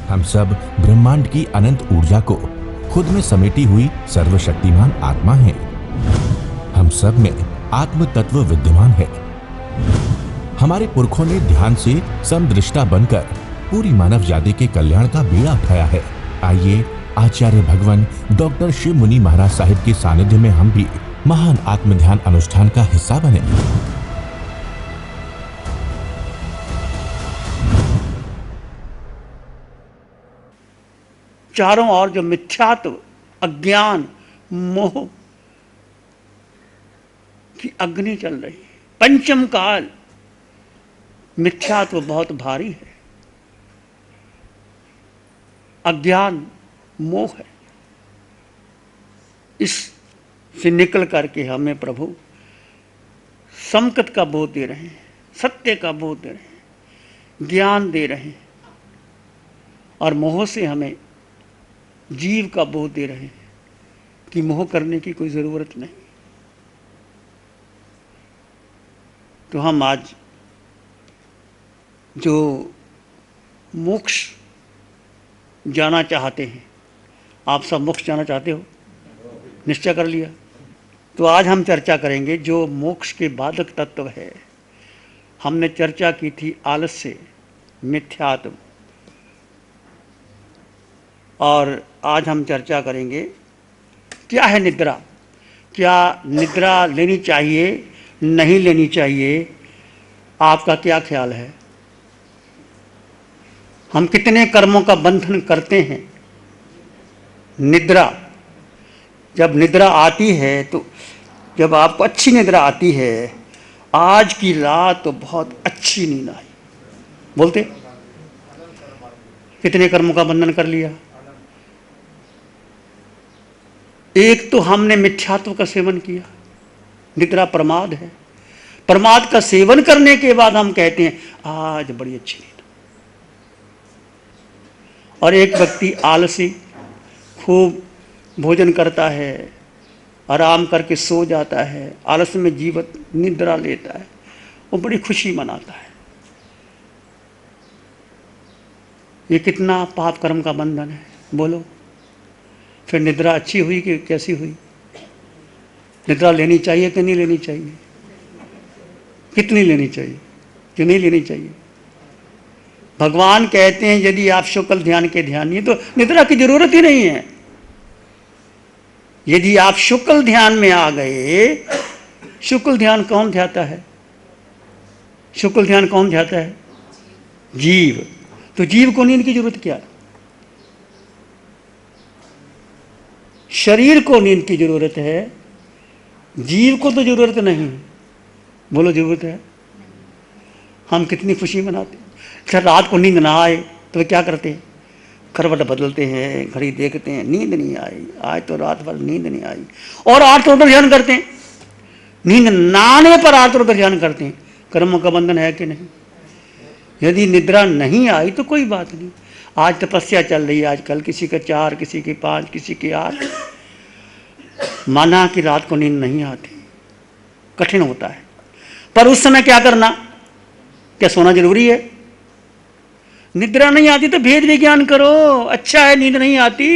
हम सब ब्रह्मांड की अनंत ऊर्जा को खुद में समेटी हुई सर्वशक्तिमान आत्मा हैं। हम सब में आत्म तत्व विद्यमान है। हमारे पुरखों ने ध्यान से समदृष्टा बनकर पूरी मानव जाति के कल्याण का बीड़ा उठाया है। आइए आचार्य भगवान डॉक्टर शिव मुनि महाराज साहिब के सानिध्य में हम भी महान आत्म ध्यान अनुष्ठान का हिस्सा बने। चारों ओर जो मिथ्यात्व, अज्ञान, मोह की अग्नि चल रही है। पंचम काल मिथ्यात्व बहुत भारी है, अज्ञान मोह है। इससे निकल करके हमें प्रभु समकत का बोध दे रहे हैं, सत्य का बोध दे रहे हैं, ज्ञान दे रहे हैं, और मोह से हमें जीव का बोध दे रहे हैं कि मोह करने की कोई ज़रूरत नहीं। तो हम आज जो मोक्ष जाना चाहते हैं, आप सब मोक्ष जाना चाहते हो, निश्चय कर लिया? तो आज हम चर्चा करेंगे जो मोक्ष के बाधक तत्व है। हमने चर्चा की थी आलस्य, मिथ्यात्व, और आज हम चर्चा करेंगे क्या है निद्रा। क्या निद्रा लेनी चाहिए, नहीं लेनी चाहिए? आपका क्या ख्याल है? हम कितने कर्मों का बंधन करते हैं? निद्रा, जब निद्रा आती है तो जब आपको अच्छी निद्रा आती है, आज की रात तो बहुत अच्छी नींद आई, बोलते कितने कर्मों का बंधन कर लिया। एक तो हमने मिथ्यात्व का सेवन किया, निद्रा प्रमाद है। प्रमाद का सेवन करने के बाद हम कहते हैं आज बड़ी अच्छी नींद। और एक व्यक्ति आलसी, खूब भोजन करता है, आराम करके सो जाता है, आलस में जीवन निद्रा लेता है, वो बड़ी खुशी मनाता है। ये कितना पाप कर्म का बंधन है, बोलो। फिर निद्रा अच्छी हुई कि कैसी हुई? निद्रा लेनी चाहिए कि नहीं लेनी चाहिए? कितनी लेनी चाहिए कि नहीं लेनी चाहिए? भगवान कहते हैं यदि आप शुक्ल ध्यान के ध्यानी तो निद्रा की जरूरत ही नहीं है। यदि आप शुक्ल ध्यान में आ गए, शुक्ल ध्यान कौन ध्याता है? शुक्ल ध्यान कौन ध्याता है? जीव। तो जीव को नींद की जरूरत क्या है? शरीर को नींद की जरूरत है, जीव को तो जरूरत नहीं। बोलो, जरूरत है? हम कितनी खुशी मनाते हैं। अच्छा, रात को नींद ना आए तो क्या करते हैं? करवट बदलते हैं, घड़ी देखते हैं, नींद नहीं आई, आज तो रात भर नींद नहीं आई, और आर्त ध्यान करते हैं। नींद ना आने पर आर्त ध्यान करते हैं। कर्मों का बंधन है कि नहीं? यदि निद्रा नहीं आई तो कोई बात नहीं। आज तपस्या चल रही है, आजकल किसी का 4, किसी के 5, किसी के 8। माना कि रात को नींद नहीं आती, कठिन होता है, पर उस समय क्या करना? क्या सोना जरूरी है? निद्रा नहीं आती तो भेद विज्ञान करो। अच्छा है नींद नहीं आती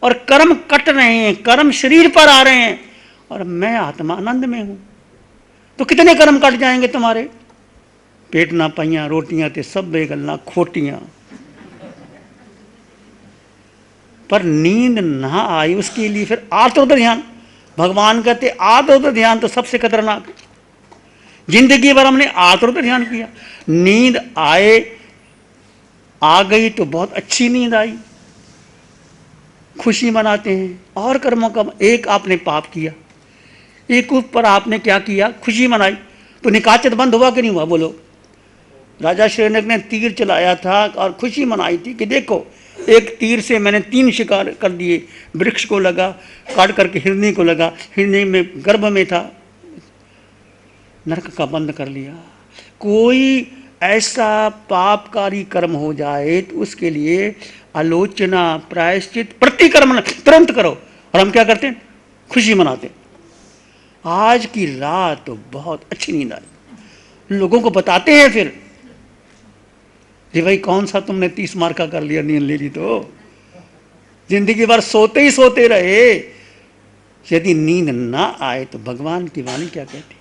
और कर्म कट रहे हैं, कर्म शरीर पर आ रहे हैं, और मैं आत्मा आनंद में हूं, तो कितने कर्म कट जाएंगे तुम्हारे? पेट ना पाइया रोटियां ते सब बेगलना खोटियां। पर नींद ना आई, उसके लिए फिर आत्म ध्यान। भगवान कहते आत्म ध्यान तो सबसे खतरनाक है। जिंदगी भर हमने आत्म ध्यान किया, नींद आ गई तो बहुत अच्छी नींद आई, खुशी मनाते हैं। और कर्मों का एक आपने पाप किया, एक ऊपर आपने क्या किया? खुशी मनाई, तो निकाचत बंद हुआ कि नहीं हुआ? बोलो। राजा श्रीनक ने तीर चलाया था और खुशी मनाई थी कि देखो एक तीर से मैंने 3 शिकार कर दिए। वृक्ष को लगा, काट करके हिरनी को लगा, हिरनी में गर्भ में था, नरक का बंद कर लिया। कोई ऐसा पापकारी कर्म हो जाए तो उसके लिए आलोचना, प्रायश्चित, प्रतिक्रमण तुरंत करो। और हम क्या करते हैं? खुशी मनाते हैं। आज की रात तो बहुत अच्छी नींद आई, लोगों को बताते हैं। फिर जी भाई कौन सा तुमने 30 मार्क का कर लिया, नींद ले ली तो जिंदगी भर सोते ही सोते रहे। यदि नींद ना आए तो भगवान की वाणी क्या कहती,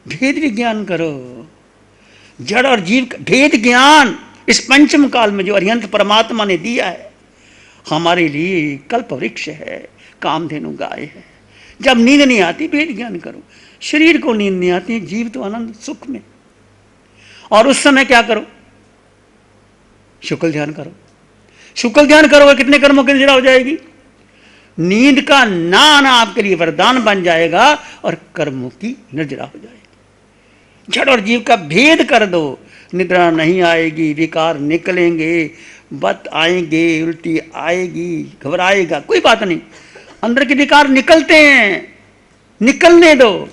भेद विज्ञान करो। जड़ और जीव का भेद ज्ञान इस पंचम काल में जो अरिहंत परमात्मा ने दिया है हमारे लिए कल्प वृक्ष है, कामधेनु गाय है। जब नींद नहीं आती भेद ज्ञान करो। शरीर को नींद नहीं आती, जीव तो आनंद सुख में। और उस समय क्या करो, शुक्ल ध्यान करो। शुक्ल ध्यान करोगे कितने कर्मों की निर्जरा हो जाएगी। नींद का ना आना आपके लिए वरदान बन जाएगा और कर्मों की निर्जरा हो जाएगी। जड़ और जीव का भेद कर दो, निद्रा नहीं आएगी, विकार निकलेंगे, बत आएंगे, उल्टी आएगी, घबराएगा, कोई बात नहीं। अंदर के विकार निकलते हैं, निकलने दो।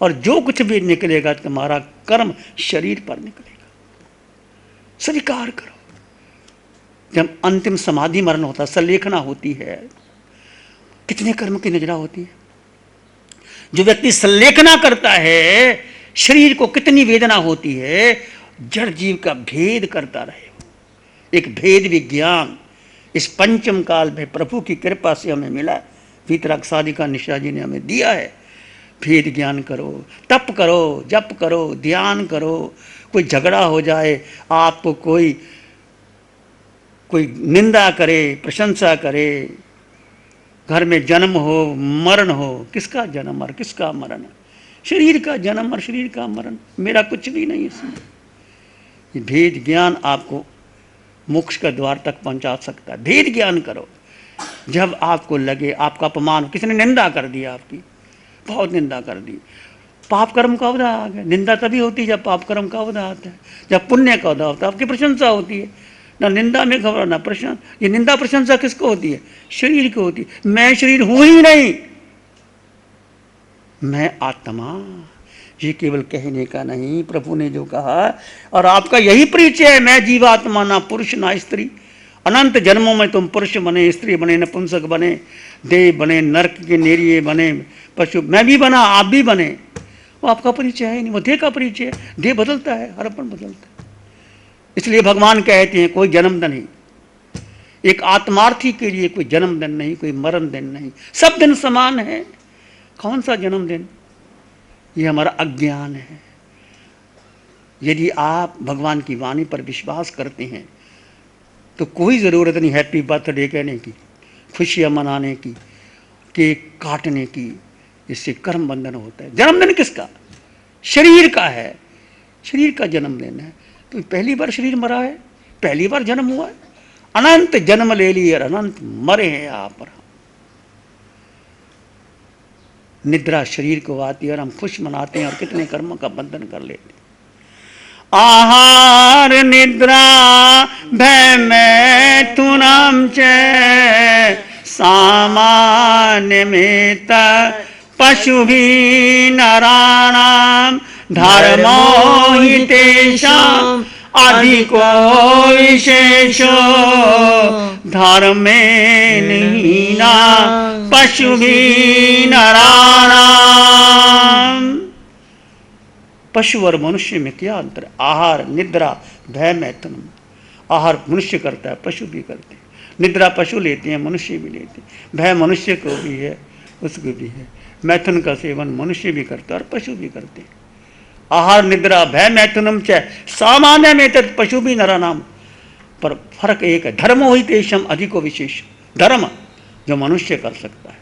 और जो कुछ भी निकलेगा तुम्हारा कर्म शरीर पर निकलेगा। स्वीकार करो। जब अंतिम समाधि मरण होता है, सलेखना होती है, कितने कर्म की निजरा होती है। जो व्यक्ति सलेखना करता है शरीर को कितनी वेदना होती है। जड़ जीव का भेद करता रहे, एक भेद विज्ञान इस पंचम काल में प्रभु की कृपा से हमें मिला। वीतराग साधिका निशा जी ने हमें दिया है। भेद ज्ञान करो, तप करो, जप करो, ध्यान करो। कोई झगड़ा हो जाए, आपको कोई निंदा करे, प्रशंसा करे, घर में जन्म हो मरण हो, किसका जन्म और किसका मरण, शरीर का जन्म और शरीर का मरण, मेरा कुछ भी नहीं इसमें। ये भेद ज्ञान आपको मोक्ष का द्वार तक पहुंचा सकता है। भेद ज्ञान करो। जब आपको लगे आपका अपमान, किसी ने निंदा कर दिया, आपकी बहुत निंदा कर दी, पाप कर्म का अवधा आ गया। निंदा तभी होती है जब पाप कर्म का अवधा आता है। जब पुण्य का अवधा होता है आपकी प्रशंसा होती है। ना निंदा में घबरा ना प्रशंसा। ये निंदा प्रशंसा किसको होती है, शरीर को होती है। मैं शरीर हूं ही नहीं, मैं आत्मा। ये केवल कहने का नहीं, प्रभु ने जो कहा और आपका यही परिचय है, मैं जीवात्मा, ना पुरुष ना स्त्री। अनंत जन्मों में तुम पुरुष बने, स्त्री बने, नपुंसक बने, देव बने, नरक के नेरिये बने, पशु, मैं भी बना, आप भी बने। वो आपका परिचय है नहीं, वो देह का परिचय है। देह बदलता है, हरपन बदलता है। इसलिए भगवान कहते हैं कोई जन्मदिन नहीं, एक आत्मार्थी के लिए कोई जन्मदिन नहीं, कोई मरण दिन नहीं, सब दिन समान है। कौन सा जन्मदिन, ये हमारा अज्ञान है। यदि आप भगवान की वाणी पर विश्वास करते हैं तो कोई ज़रूरत नहीं हैप्पी बर्थडे कहने की, खुशियाँ मनाने की, केक काटने की। इससे कर्म बंधन होता है। जन्मदिन किसका, शरीर का है, शरीर का जन्मदिन है। तो पहली बार शरीर मरा है, पहली बार जन्म हुआ है। अनंत जन्म ले लिए और अनंत मरे हैं आप पर। निद्रा शरीर को आती है और हम खुश मनाते हैं और कितने कर्मों का बंधन कर लेते हैं। आहार निद्रा भय मैथुनम च सामान्य में पशु भी नराणाम धर्मो हि तेषाम् अधिको विशेषो धर्मे हीना पशु भी नराणाम। पशु और मनुष्य में क्या अंतर है। आहार निद्रा भय मैथुनम। आहार मनुष्य करता है, पशु भी करते हैं। निद्रा पशु लेते हैं, मनुष्य भी लेते हैं। भय मनुष्य को भी है, उसको भी है। मैथुन का सेवन मनुष्य भी करता है और पशु भी करते हैं। आहार निद्रा भय मैथुनम च सामान्य में तत् पशु भी नराणाम। पर फर्क एक है, धर्मो ही तेषम अधिको विशेष। धर्म जो मनुष्य कर सकता है,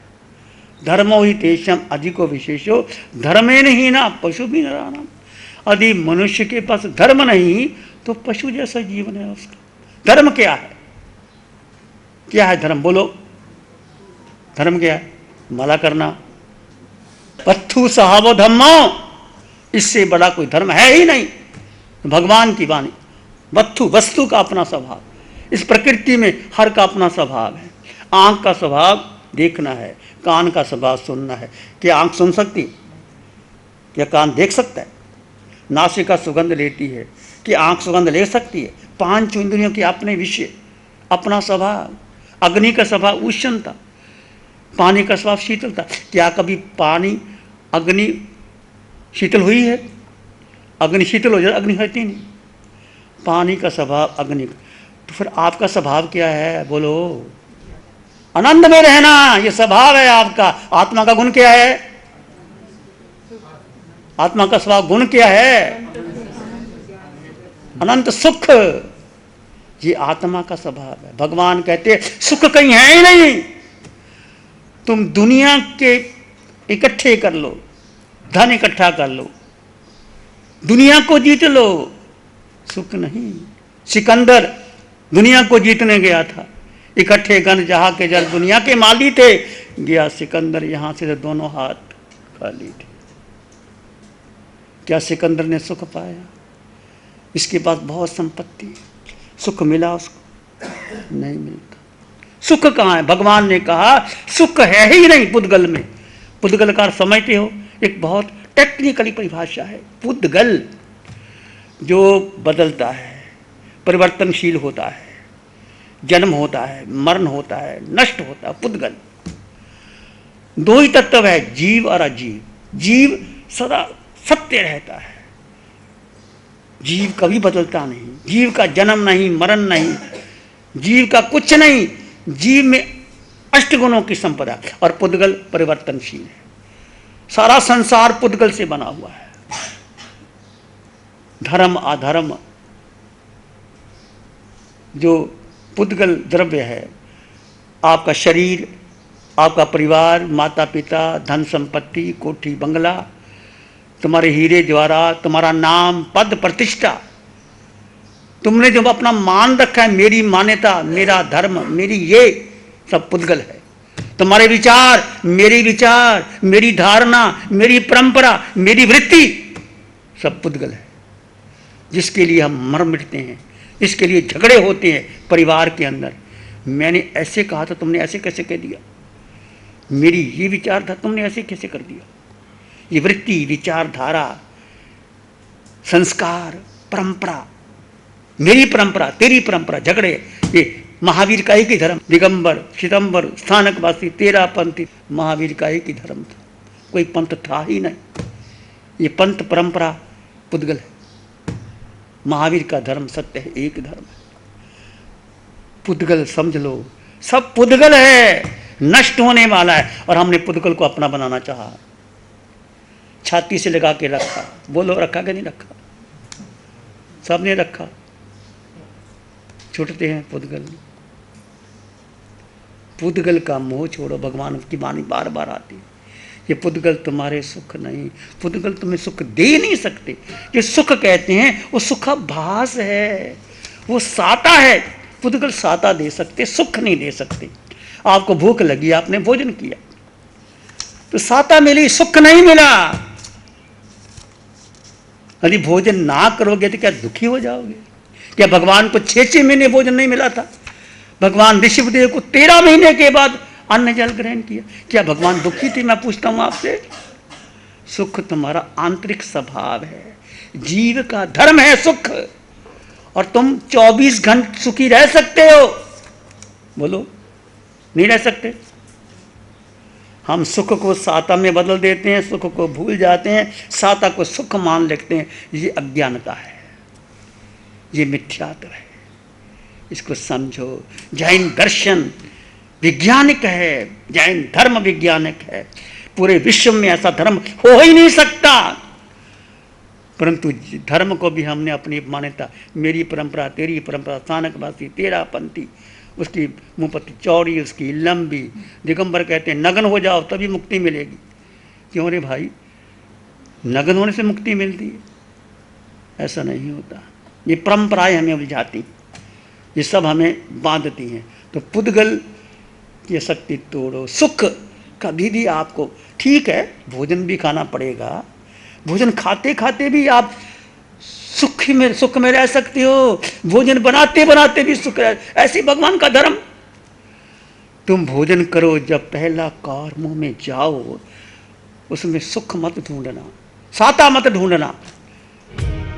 धर्मो ही तेषम अधिको विशेषो धर्मे नहीं ना पशु भी नराणाम। यदि मनुष्य के पास धर्म नहीं तो पशु जैसा जीवन है उसका। धर्म क्या है, क्या है धर्म, बोलो। धर्म क्या है, माला करना, पत्थु सहावो धम्मो, इससे बड़ा कोई धर्म है ही नहीं। भगवान की वाणी, वस्तु वस्तु का अपना स्वभाव, इस प्रकृति में हर का अपना स्वभाव है। आंख का स्वभाव देखना है, कान का स्वभाव सुनना है। क्या आंख सुन सकती, क्या कान देख सकता है। नासिका सुगंध लेती है, कि आंख सुगंध ले सकती है। पांच इंद्रियों के अपने विषय, अपना स्वभाव। अग्नि का स्वभाव उष्णता, पानी का स्वभाव शीतलता। क्या कभी पानी अग्नि शीतल हुई है, अग्नि शीतल हो जाए, अग्नि होती नहीं। पानी का स्वभाव अग्नि का, तो फिर आपका स्वभाव क्या है? बोलो। आनंद में रहना, ये स्वभाव है आपका। आत्मा का गुण क्या है? आत्मा का स्वभाव गुण क्या है? अनंत सुख। ये आत्मा का स्वभाव है। भगवान कहते हैं सुख कहीं है ही नहीं, तुम दुनिया के इकट्ठे कर लो, धन इकट्ठा कर लो, दुनिया को जीत लो, सुख नहीं। सिकंदर दुनिया को जीतने गया था, इकट्ठे गन जहां के जल दुनिया के माली थे, गया सिकंदर यहां से तो दोनों हाथ खाली थे। क्या सिकंदर ने सुख पाया? इसके पास बहुत संपत्ति, सुख मिला उसको? नहीं मिलता। सुख कहाँ है? भगवान ने कहा सुख है ही नहीं पुद्गल में। पुद्गल का समझते हो? एक बहुत टेक्निकली परिभाषा है। पुद्गल जो बदलता है, परिवर्तनशील होता है, जन्म होता है, मरण होता है, नष्ट होता है, पुद्गल। दो ही तत्व है, जीव और अजीव। जीव सदा सत्य रहता है, जीव कभी बदलता नहीं, जीव का जन्म नहीं, मरण नहीं, जीव का कुछ नहीं। जीव में अष्टगुणों की संपदा, और पुद्गल परिवर्तनशील है। सारा संसार पुद्गल से बना हुआ है। धर्म अधर्म जो पुद्गल द्रव्य है, आपका शरीर, आपका परिवार, माता पिता, धन संपत्ति, कोठी बंगला, तुम्हारे हीरे जवाहरात, तुम्हारा नाम, पद, प्रतिष्ठा, तुमने जो अपना मान रखा है, मेरी मान्यता, मेरा धर्म, मेरी, ये सब पुद्गल है। तुम्हारे विचार, मेरी धारणा, मेरी परंपरा, मेरी वृत्ति, सब पुद्गल है। जिसके लिए हम मर मिटते हैं, इसके लिए झगड़े होते हैं परिवार के अंदर। मैंने ऐसे कहा था, तुमने ऐसे कैसे कह दिया? मेरी ये विचार था, तुमने ऐसे कैसे कर दिया? ये वृत्ति, विचारधारा, संस्कार, परंपरा, मेरी परंपरा, तेरी परंपरा, झगड़े। ये महावीर का एक ही धर्म, दिगंबर, सितंबर, स्थानकवासी, तेरा पंथी, महावीर का एक ही धर्म था, कोई पंथ था ही नहीं। ये पंथ परंपरा पुद्गल है। महावीर का धर्म सत्य है, एक धर्म है। पुद्गल समझ लो, सब पुद्गल है, नष्ट होने वाला है। और हमने पुद्गल को अपना बनाना चाहा, छाती से लगा के रखा। बोलो, रखा कि नहीं रखा? सबने रखा। छूटते हैं पुद्गल। पुद्गल का मोह छोड़ो, भगवान की वाणी बार बार आती है। ये पुद्गल तुम्हारे सुख नहीं, पुद्गल तुम्हें सुख दे नहीं सकते। ये सुख कहते हैं वो सुखाभास है, वो साता है। पुद्गल साता दे सकते, सुख नहीं दे सकते। आपको भूख लगी, आपने भोजन किया तो साता मिली, सुख नहीं मिला। यदि भोजन ना करोगे तो क्या दुखी हो जाओगे? क्या भगवान को 6 महीने भोजन नहीं मिला था? भगवान ऋषभदेव को 13 महीने के बाद अन्न जल ग्रहण किया। क्या भगवान दुखी थे? मैं पूछता हूं आपसे। सुख तुम्हारा आंतरिक स्वभाव है, जीव का धर्म है सुख। और तुम 24 घंटे सुखी रह सकते हो? बोलो, नहीं रह सकते। हम सुख को साता में बदल देते हैं, सुख को भूल जाते हैं, साता को सुख मान लेते हैं। ये अज्ञानता है, ये मिथ्यात्व है। इसको समझो। जैन दर्शन वैज्ञानिक है, जैन धर्म वैज्ञानिक है। पूरे विश्व में ऐसा धर्म हो ही नहीं सकता। परंतु धर्म को भी हमने अपनी मान्यता, मेरी परंपरा, तेरी परंपरा, स्थानकवासी, तेरा पंथी, उसकी मुंहपत्ती चौड़ी, उसकी लंबी। दिगंबर कहते हैं नग्न हो जाओ तभी मुक्ति मिलेगी। क्यों रे भाई, नग्न होने से मुक्ति मिलती है? ऐसा नहीं होता। ये परंपराएं हमें उलझाती, ये सब हमें बांधती हैं। तो पुद्गल की शक्ति तोड़ो। सुख कभी भी आपको, ठीक है भोजन भी खाना पड़ेगा, भोजन खाते खाते भी आप सुख में रह सकते हो, भोजन बनाते बनाते भी सुख रह। ऐसी भगवान का धर्म। तुम भोजन करो, जब पहला कार मुंह में जाओ उसमें सुख मत ढूंढना, साता मत ढूंढना।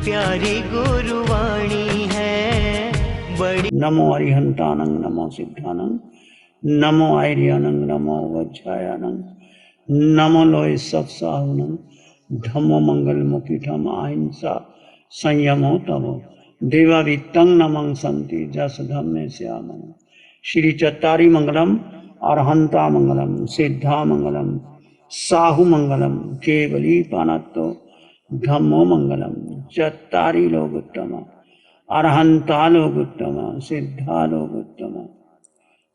प्यारी गुरुवाणी है बड़ी। नमो अरिहंतानंग, नमो सिद्धानंग, नमो आर्यानंग, नमो वज्रायानंग, नमो लोय सब साहुनंग, धम्मो मंगल मुखी धम अहिंसा संयमो तमो देवावित्तं नमं सन्ति जस धम्मे श्यामन। श्री चत्तारी मंगलम, अरहंता मंगलम, सिद्धा मंगलम, साहु मंगलम, केवली पानत्तो धम्मो मंगलम। चत्तारी लोकोत्तम, अरहंता लोकोत्तम, सिद्धा लोकोत्तम,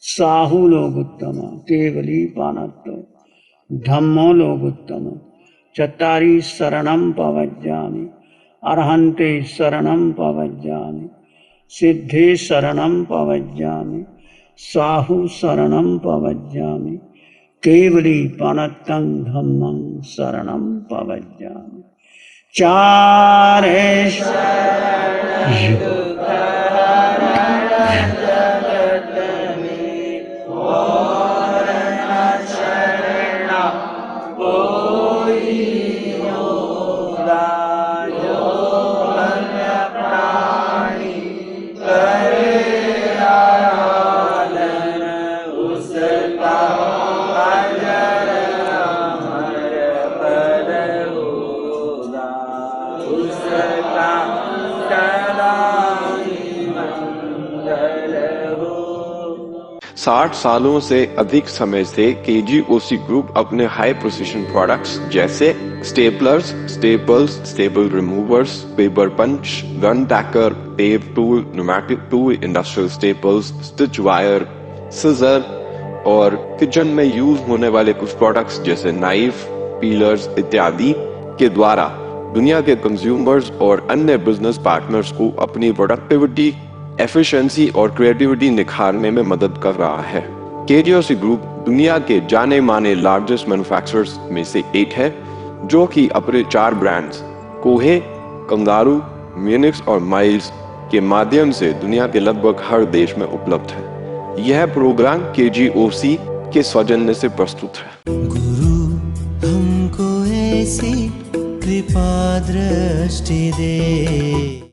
साहु लोकोत्तम, केवली पानत्तो धम्मो लोकोत्तम। चत्तारी शरणं पवज्जामि, अरहन्ते शरणं पवज्जामि, सिद्धे शरणं पवज्जामि, साहु शरणं पवज्जामि, केवली पानत्तं धम्मं शरणं पवज्जामि। चारे साठ सालों से अधिक समय से केजीओसी ग्रुप अपने हाई प्रिसिशन प्रोडक्ट्स जैसे staplers, staples, staple removers, paper punch, gun tacker, tape tool, pneumatic tool, industrial staples, stitch wire, scissor और किचन में यूज होने वाले कुछ प्रोडक्ट्स जैसे नाइफ, पीलर्स इत्यादि के द्वारा दुनिया के कंज्यूमर्स और अन्य बिजनेस पार्टनर्स को अपनी प्रोडक्टिविटी, एफिशिएंसी और क्रिएटिविटी निखारने में मदद कर रहा है। केजीओसी ग्रुप दुनिया के जाने माने लार्जेस्ट मैन्युफैक्चरर्स में से एक है, जो कि अपने 4 ब्रांड्स कोहे, कंगारू, म्यूनिक्स और माइल्स के माध्यम से दुनिया के लगभग हर देश में उपलब्ध है। यह प्रोग्राम केजीओसी के सौजन्य से प्रस्तुत है। गुरु हमको ऐसी कृपा दृष्टि दे।